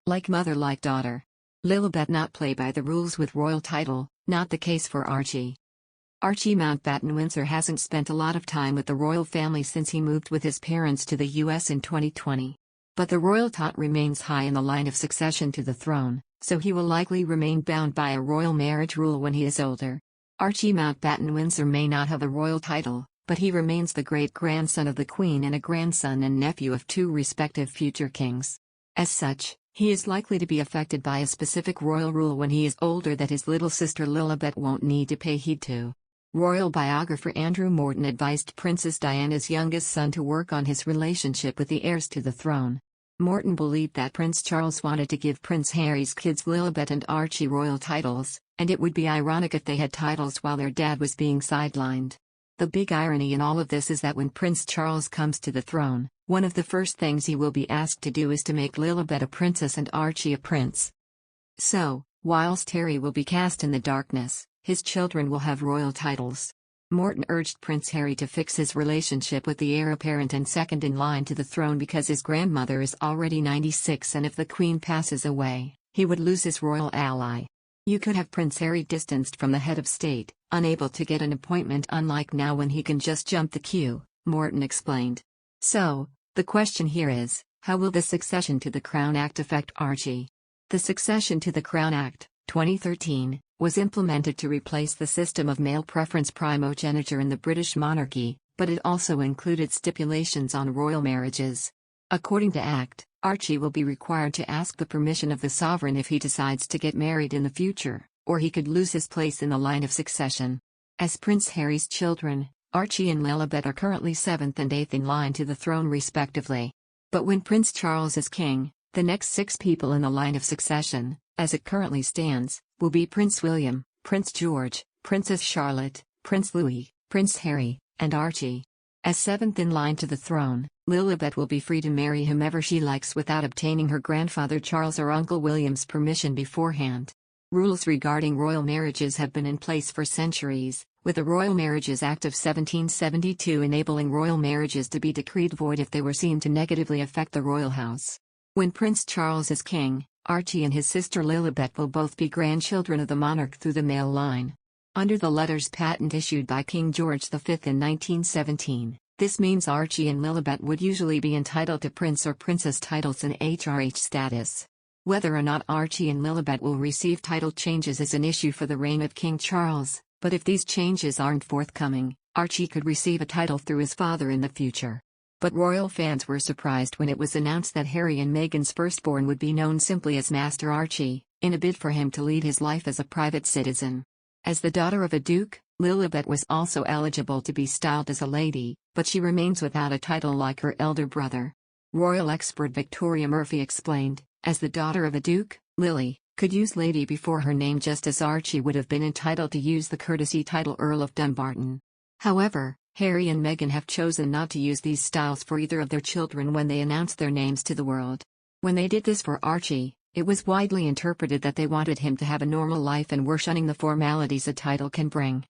Like mother like daughter. Lilibet not play by the rules with royal title, not the case for Archie. Archie Mountbatten-Windsor hasn't spent a lot of time with the royal family since he moved with his parents to the US in 2020. But the royal tot remains high in the line of succession to the throne, so he will likely remain bound by a royal marriage rule when he is older. Archie Mountbatten-Windsor may not have a royal title, but he remains the great-grandson of the Queen and a grandson and nephew of two respective future kings. As such, he is likely to be affected by a specific royal rule when he is older that his little sister Lilibet won't need to pay heed to. Royal biographer Andrew Morton advised Princess Diana's youngest son to work on his relationship with the heirs to the throne. Morton believed that Prince Charles wanted to give Prince Harry's kids Lilibet and Archie royal titles, and it would be ironic if they had titles while their dad was being sidelined. The big irony in all of this is that when Prince Charles comes to the throne, one of the first things he will be asked to do is to make Lilibet a princess and Archie a prince. So, whilst Harry will be cast in the darkness, his children will have royal titles. Morton urged Prince Harry to fix his relationship with the heir apparent and second in line to the throne because his grandmother is already 96 and if the Queen passes away, he would lose his royal ally. You could have Prince Harry distanced from the head of state, unable to get an appointment unlike now when he can just jump the queue, Morton explained. So, the question here is, how will the Succession to the Crown Act affect Archie? The Succession to the Crown Act, 2013, was implemented to replace the system of male preference primogeniture in the British monarchy, but it also included stipulations on royal marriages. According to Act, Archie will be required to ask the permission of the sovereign if he decides to get married in the future, or he could lose his place in the line of succession. As Prince Harry's children, Archie and Lilibet are currently 7th and 8th in line to the throne respectively. But when Prince Charles is king, the next 6 people in the line of succession, as it currently stands, will be Prince William, Prince George, Princess Charlotte, Prince Louis, Prince Harry, and Archie. As 7th in line to the throne, Lilibet will be free to marry whomever she likes without obtaining her grandfather Charles or Uncle William's permission beforehand. Rules regarding royal marriages have been in place for centuries, with the Royal Marriages Act of 1772 enabling royal marriages to be decreed void if they were seen to negatively affect the royal house. When Prince Charles is king, Archie and his sister Lilibet will both be grandchildren of the monarch through the male line. Under the letters patent issued by King George V in 1917, this means Archie and Lilibet would usually be entitled to prince or princess titles and HRH status. Whether or not Archie and Lilibet will receive title changes is an issue for the reign of King Charles, but if these changes aren't forthcoming, Archie could receive a title through his father in the future. But royal fans were surprised when it was announced that Harry and Meghan's firstborn would be known simply as Master Archie, in a bid for him to lead his life as a private citizen. As the daughter of a duke, Lilibet was also eligible to be styled as a lady, but she remains without a title like her elder brother. Royal expert Victoria Murphy explained, as the daughter of a duke, Lily could use lady before her name just as Archie would have been entitled to use the courtesy title Earl of Dumbarton. However, Harry and Meghan have chosen not to use these styles for either of their children when they announced their names to the world. When they did this for Archie, it was widely interpreted that they wanted him to have a normal life and were shunning the formalities a title can bring.